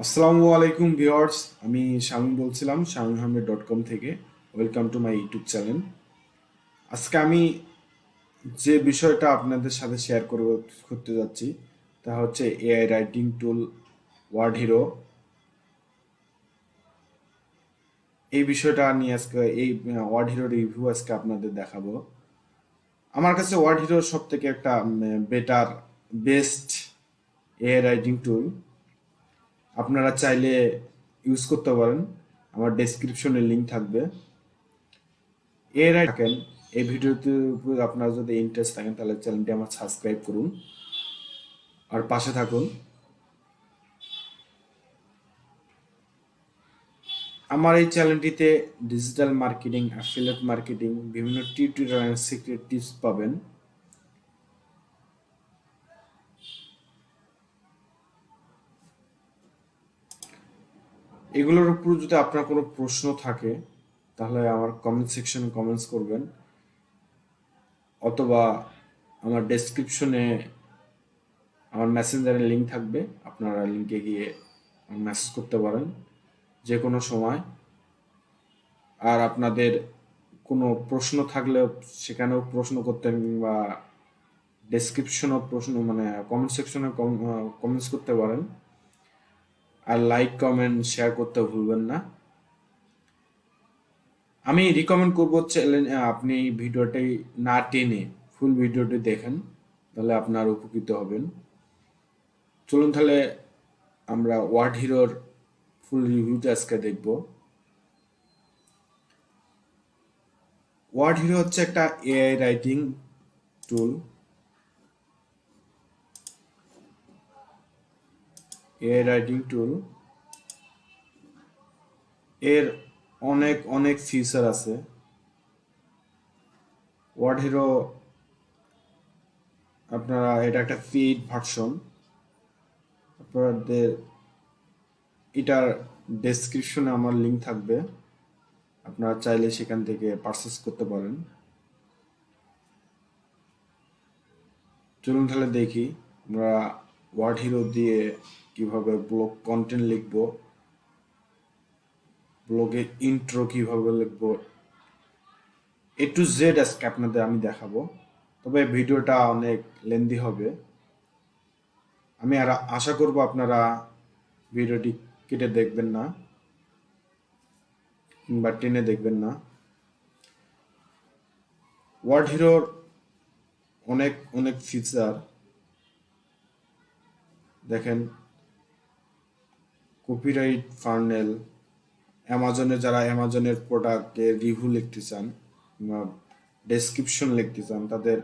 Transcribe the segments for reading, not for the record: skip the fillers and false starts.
আসসালামু আলাইকুম ভিউয়ার্স, আমি শামীম বলছিলাম samimahmed.com থেকে। Welcome to my YouTube channel. আজকে আমি যে বিষয়টা আপনাদের সাথে শেয়ার করতে যাচ্ছি তা হচ্ছে এআই রাইটিং টুল ওয়ার্ড হিরো। এই বিষয়টা নিয়ে আজকে এই ওয়ার্ড হিরো রিভিউ আজকে আপনাদের দেখাবো। আমার কাছে ওয়ার্ড হিরো সব থেকে একটা বেটার বেস্ট এআই রাইটিং টুল। আপনারা চাইলে ইউজ করতে পারেন, আমার ডেসক্রিপশনে লিঙ্ক থাকবে। এর আগে থাকেন এই ভিডিওতে উপর আপনার যদি ইন্টারেস্ট থাকেন তাহলে চ্যানেলটি আমার সাবস্ক্রাইব করুন আর পাশে থাকুন। আমার এই চ্যানেলটিতে ডিজিটাল মার্কেটিং, অ্যাফিলিয়েট মার্কেটিং, বিভিন্ন টিউটোরিয়াল এন্ড সিক্রেট টিপস পাবেন। এগুলোর উপর যদি আপনার কোনো প্রশ্ন থাকে তাহলে আমার কমেন্ট সেকশনে কমেন্টস করবেন, অথবা আমার ডেসক্রিপশনে আমার মেসেঞ্জারের লিঙ্ক থাকবে, আপনারা লিঙ্কে গিয়ে মেসেজ করতে পারেন যে কোনো সময়। আর আপনাদের কোনো প্রশ্ন থাকলে সেখানেও প্রশ্ন করতেন, বা ডেসক্রিপশনও প্রশ্ন মানে কমেন্ট সেকশনে কমেন্টস করতে পারেন। আর লাইক কমেন্ট শেয়ার করতে ভুলবেন না। আমি রিকমেন্ড করবো আপনি ভিডিওটি না টেনে ফুল ভিডিওটি দেখেন, তাহলে আপনার উপকৃত হবেন। চলুন তাহলে আমরা ওয়ার্ড হিরোর ফুল রিভিউটা আজকে দেখব। ওয়ার্ড হিরো হচ্ছে একটা এআই রাইটিং টুল। এআই রাইটিং টুল এর অনেক অনেক ফিচার আছে। ওয়ার্ড হিরো আপনারা, এটা একটা পেইড ভার্সন। আপনাদের এটার ডেসক্রিপশনে আমার লিঙ্ক থাকবে, আপনারা চাইলে সেখান থেকে পারচেস করতে পারেন। চলুন তাহলে দেখি আমরা ওয়ার্ড হিরো দিয়ে কিভাবে ব্লগ কন্টেন্ট লিখব, ব্লগে ইন্ট্রো কিভাবে লিখব, এ টু জেড আজকে আপনাদের আমি দেখাবো। তবে ভিডিওটা অনেক লেন্দি হবে। আমি আর আশা করব আপনারা ভিডিওটি কেটে দেখবেন না কিংবা টেনে দেখবেন না। ওয়ার্ড হিরোর অনেক অনেক ফিচার দেখেন। কপিরাইট ফার্নেল, যারা অ্যামাজনের প্রোডাক্টের রিভিউ লিখতে চান কিংবা ডেসক্রিপশন লিখতে চান তাদের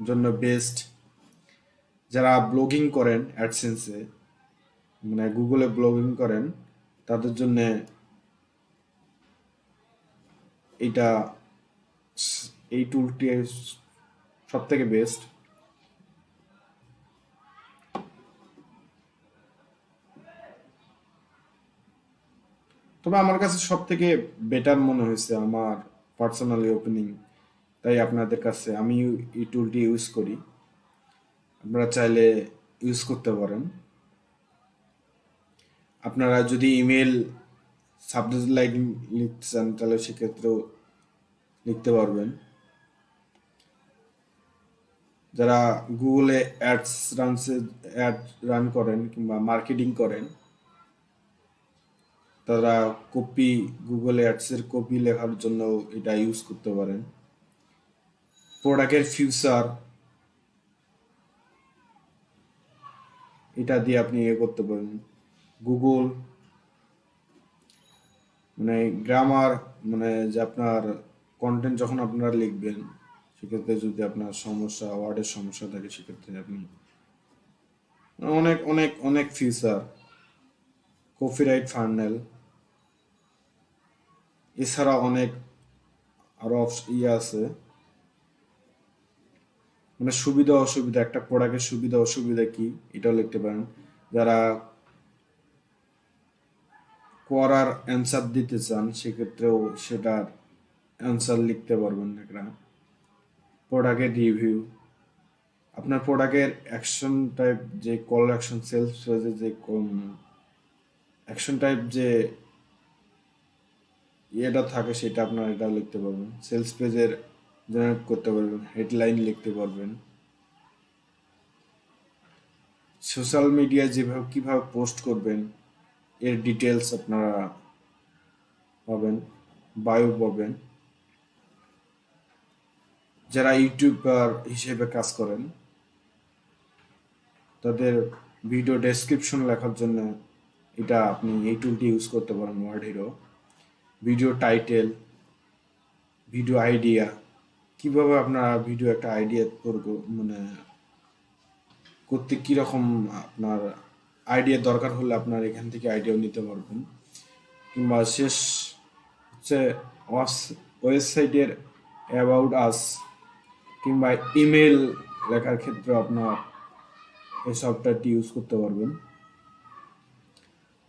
জন্য বেস্ট। যারা ব্লগিং করেন অ্যাডসেন্সে, মানে গুগলে ব্লগিং করেন, তাদের জন্য এইটা, এই টুলটি সব থেকে বেস্ট। তবে আমার কাছে সব থেকে বেটার মনে হয়েছে, আমার পার্সোনালি ওপিনিয়ন, তাই আপনাদের কাছে আমি এই টুলটি ইউজ করি। আপনারা চাইলে ইউজ করতে পারেন। আপনারা যদি ইমেল সাবজেক্ট লাইন লিখতে চান তাহলে সেক্ষেত্রেও লিখতে পারবেন। যারা গুগলে অ্যাড রান করেন কিংবা মার্কেটিং করেন, তারা গুগল অ্যাডসের কপি লেখার জন্য এটা ইউজ করতে পারেন। প্রোডাক্টের ফিউচার, এটা দিয়ে আপনি করতে পারেন। গুগল মানে গ্রামার, মানে যে আপনার কন্টেন্ট যখন আপনারা লিখবেন সেক্ষেত্রে যদি আপনার সমস্যা, ওয়ার্ডের সমস্যা থাকে, সেক্ষেত্রে আপনি অনেক অনেক অনেক ফিচার। কপিরাইট ফার্নেল, এছাড়া অনেক আরো আছে, মানে সুবিধা অসুবিধা, একটা প্রোডাক্টের সুবিধা অসুবিধা কি এটাও লিখতে পারেন। যারা করার অ্যান্সার দিতে চান সেক্ষেত্রেও সেটার অ্যান্সার লিখতে পারবেন। একটা প্রোডাক্টের রিভিউ, আপনার প্রোডাক্টের অ্যাকশন টাইপ, যে কল অ্যাকশন, সেলস পেজে যে অ্যাকশন টাইপ যে ইয়েটা থাকে সেটা আপনার এটা লিখতে পারবেন। সেলস পেজের জেনারেট করতে পারবেন, হেডলাইন লিখতে পারবেন। সোশ্যাল মিডিয়ায় যেভাবে কিভাবে পোস্ট করবেন এর ডিটেলস আপনারা পাবেন, বায়ো পাবেন। যারা ইউটিউবার হিসেবে কাজ করেন তাদের ভিডিও ডেসক্রিপশন লেখার জন্য এটা আপনি এই টুলটি ইউজ করতে পারেন, word hero. Video title, video idea, কিভাবে আপনারা ভিডিও একটা আইডিয়া মানে করতে কীরকম আপনার আইডিয়া দরকার হলে আপনার এখান থেকে আইডিয়াও নিতে পারবেন। কিংবা শেষ হচ্ছে ওয়েবসাইটের অ্যাবাউট আস কিংবা ইমেল লেখার ক্ষেত্রে আপনার এই সফটওয়্যারটি ইউজ করতে পারবেন।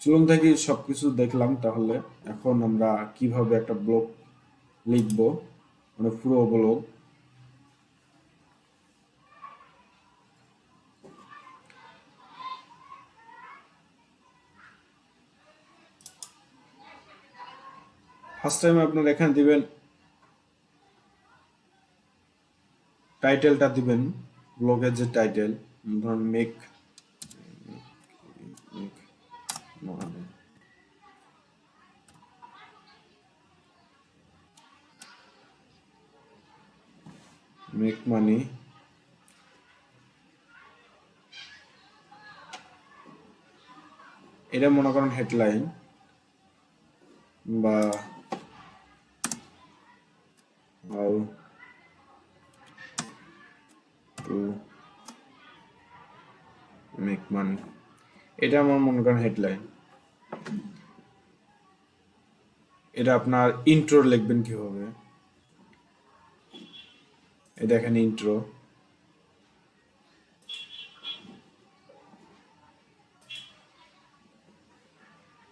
চলুন থেকে সব কিছু দেখলাম, তাহলে এখন আমরা কিভাবে একটা ব্লগ লিখবো, মানে পুরো ব্লগ। ফার্স্ট টাইম আপনারা এখানে দিবেন টাইটেলটা দিবেন, ব্লগের যে টাইটেল, ধরুন মেক মানি। এটা মনে করেন হেডলাইন, বা হাউ টু মেক মানি, এটা আমার মনে করেন হেডলাইন। এটা আপনার ইন্ট্রো লিখবেন কিভাবে, এটা এখানে ইন্ট্রো।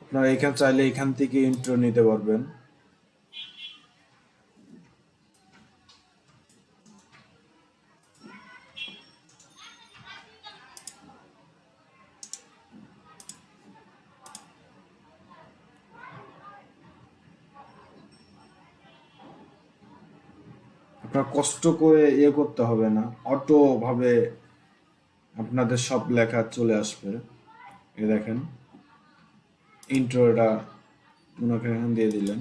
আপনারা এখানে চাইলে এখান থেকে ইন্ট্রো নিতে পারবেন। আপনার কষ্ট করে ইয়ে করতে হবে না, অটো ভাবে আপনাদের সব লেখা চলে আসবে। এ দেখেন ইন্ট্রোটা ওনাকে এখানে দিয়ে দিলেন,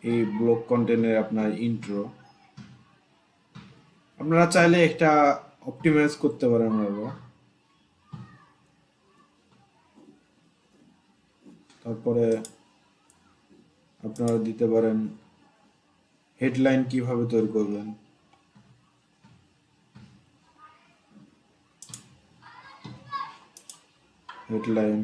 এই ব্লগ কন্টেন্টের আপনার ইন্ট্রো। আপনারা চাইলে একটা অপটিমাইজ করতে পারেন আরো। তারপরে আপনারা দিতে পারেন হেডলাইন কিভাবে তৈরি করবেন। হেডলাইন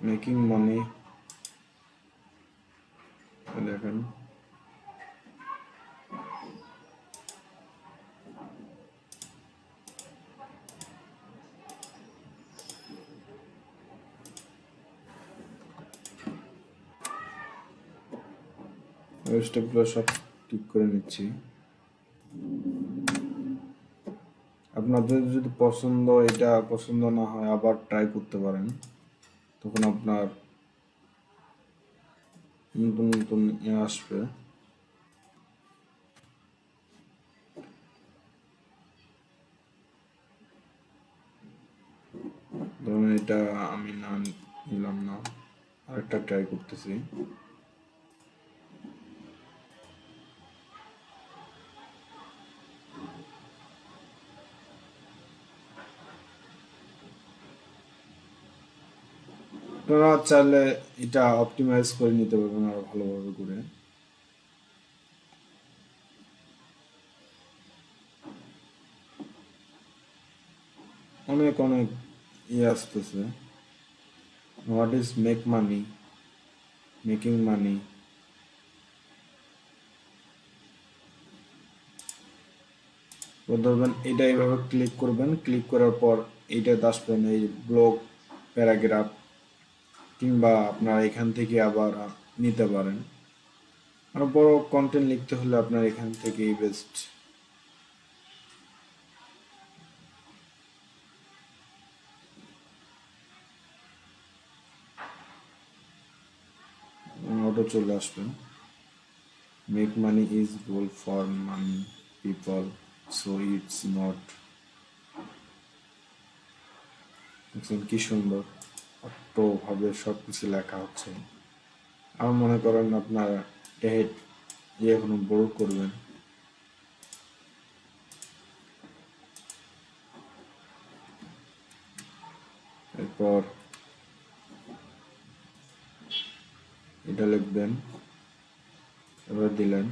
মেকিং মানি, দেখেন স্টেপগুলো সব ঠিক করে নিচ্ছি। আপনাদের যদি এটা পছন্দ না হয় আবার ট্রাই করতে পারেন, তখন আপনার নতুন নতুন আসবে। ধরুন এটা আমি না নিলাম না, আরেকটা ট্রাই করতেছি। আপনারা চাইলে এটা অপটিমাইজ করে নিতে পারবেন আরো ভালোভাবে করে। অনেক অনেক আসতেছে। What is make money, making মানি, ধরবেন এটা এইভাবে ক্লিক করবেন, ক্লিক করার পর এইটাতে আসবেন এই ব্লগ, প্যারাগ্রাফ, কিংবা আপনারা এখান থেকে আবার নিতে পারেন। আর বড় কন্টেন্ট লিখতে হলে আপনার এখান থেকেই বেস্ট। অটো চলে আসবে। Make money is goal for money people, so it's not. দেখছেন কি সুন্দর অটোভাবে সব কিছু লেখা হচ্ছে। আর মনে করেন আপনার হেড কোনো বোল্ড করবেন, এরপর এটা লিখবেন, এবার দিলেন।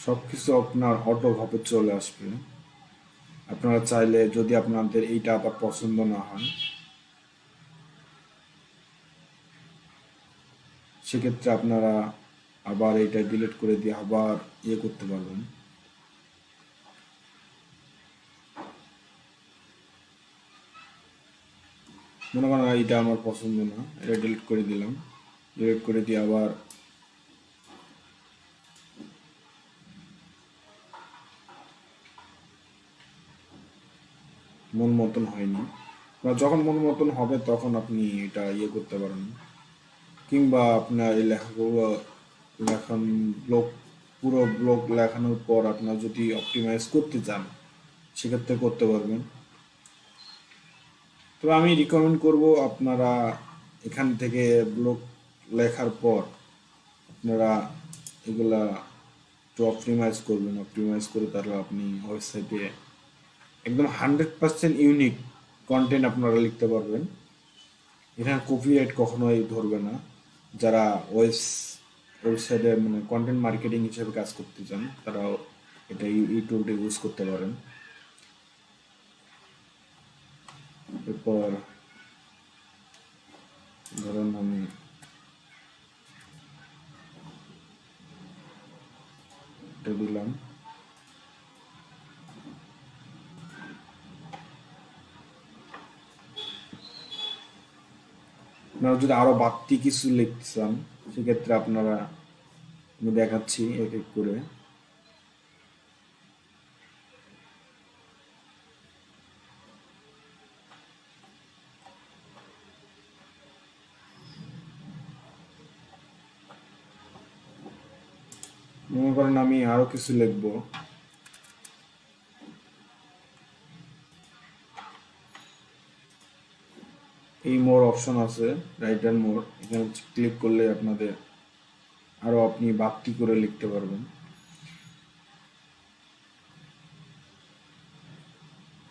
সবকিছু আপনার অটোভাবে চলে আসবে। আপনারা চাইলে যদি আপনাদের এইটা আবার পছন্দ না হয়, সেক্ষেত্রে আপনারা আবার এটা ডিলিট করে দিয়ে আবার করতে পারবেন। মনে করেন এটা আমার পছন্দ না, এটা ডিলিট করে দিলাম। ডিলিট করে দিয়ে আবার মন মতন হয়নি, যখন মন মতন হবে তখন আপনি এটা করতে পারেন। কিংবা আপনার এই লেখাগুলো লেখান ব্লগ, পুরো ব্লগ লেখানোর পর আপনার যদি অপটিমাইজ করতে চান সেক্ষেত্রে করতে পারবেন। তো আমি রিকমেন্ড করব আপনারা এখান থেকে ব্লগ লেখার পর আপনারা এগুলা একটু অপটিমাইজ করবেন। অপটিমাইজ করে তাহলে আপনি ওয়েবসাইটে একদম 100% ইউনিক কন্টেন্ট আপনারা লিখতে পারবেন। এখানে কপিরাইট কখনোই ধরবে না। যারা ওয়েবসাইটে মানে কন্টেন্ট মার্কেটিং হিসেবে কাজ করতে চান তারাও এটা এই টুলটা ইউজ করতে পারেন। এরপর ধরুন আমি এটা দিলাম। আপনারা যদি আরো বাড়তি কিছু লিখতে চান সেক্ষেত্রে আপনারা, আমি দেখাচ্ছি এক এক করে। মনে করেন আমি আরো কিছু লিখবো, এই মোর অপশন আছে, রাইটার মোর, এখানে ক্লিক করলে আপনাদের আরো আপনি বাড়তি করে লিখতে পারবেন।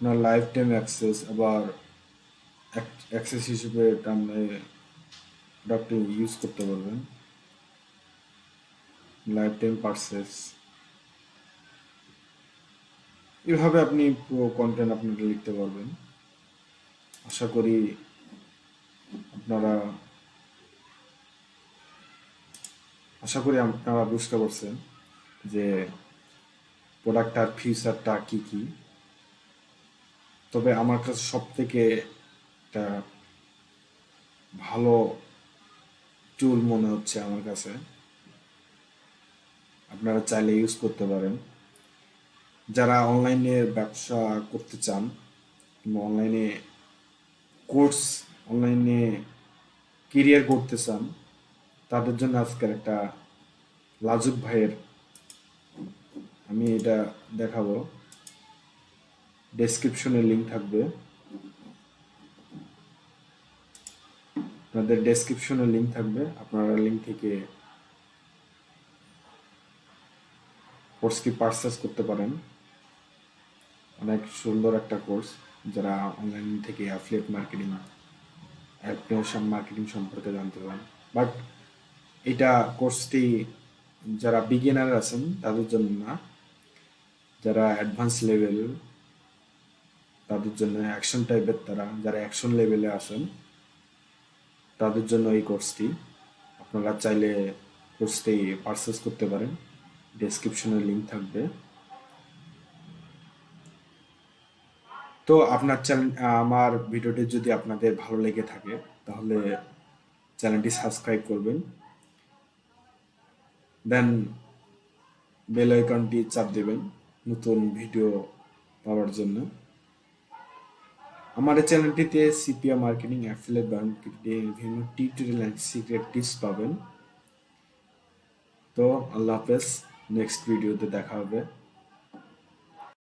না লাইফ টাইম অ্যাক্সেস, আবার অ্যাক্সেস হিসেবে প্রোডাক্ট ইউজ করতে পারবেন। লাইফ টাইম পারচেস, এভাবে আপনি পুরো কন্টেন্ট আপনারা লিখতে পারবেন। আশা করি আপনারা আপনারা বুঝতে পারছেন যে প্রোডাক্টটার ফিচারটা কি কি। তবে আমার কাছে সব থেকে একটা ভালো টুল মনে হচ্ছে আমার কাছে, আপনারা চাইলে ইউজ করতে পারেন। যারা অনলাইনে ব্যবসা করতে চান কিংবা অনলাইনে কোর্স, অনলাইনে কেরিয়ার করতে চান, তাদের জন্য আজকের একটা লাজুক ভাইয়ের আমি এটা দেখাবো। ডেসক্রিপশনে লিঙ্ক থাকবে, আপনাদের ডেসক্রিপশনে লিঙ্ক থাকবে, আপনারা লিঙ্ক থেকে কোর্সটি পারচেস করতে পারেন। অনেক সুন্দর একটা কোর্স, যারা অনলাইন থেকে অ্যাফিলিয়েট মার্কেটিং, অ্যাফিলিয়েশন মার্কেটিং সম্পর্কে জানতে পারেন। বাট এটা কোর্সটি যারা বিগিনার আছেন তাদের জন্য না, যারা অ্যাডভান্স লেভেল তাদের জন্য, অ্যাকশন টাইপের যারা অ্যাকশন লেভেলে আসেন তাদের জন্য এই কোর্সটি। আপনারা চাইলে কোর্সটি পারচেস করতে পারেন, ডেসক্রিপশনে লিঙ্ক থাকবে। তো আপনার চ্যানেল, আমার ভিডিওটি যদি আপনাদের ভালো লেগে থাকে তাহলে চ্যানেলটি সাবস্ক্রাইব করবেন, দেন বেল আইকনটি চাপ দেবেন নতুন ভিডিও পাওয়ার জন্য। আমার এই চ্যানেলটিতে সিপিএ মার্কেটিং, অ্যাফিলিয়েট মার্কেটিং, বিভিন্ন টিউটোরিয়াল অ্যান্ড সিক্রেট টিপস পাবেন। তো আল্লাহ হাফেজ, নেক্সট ভিডিওতে দেখা হবে।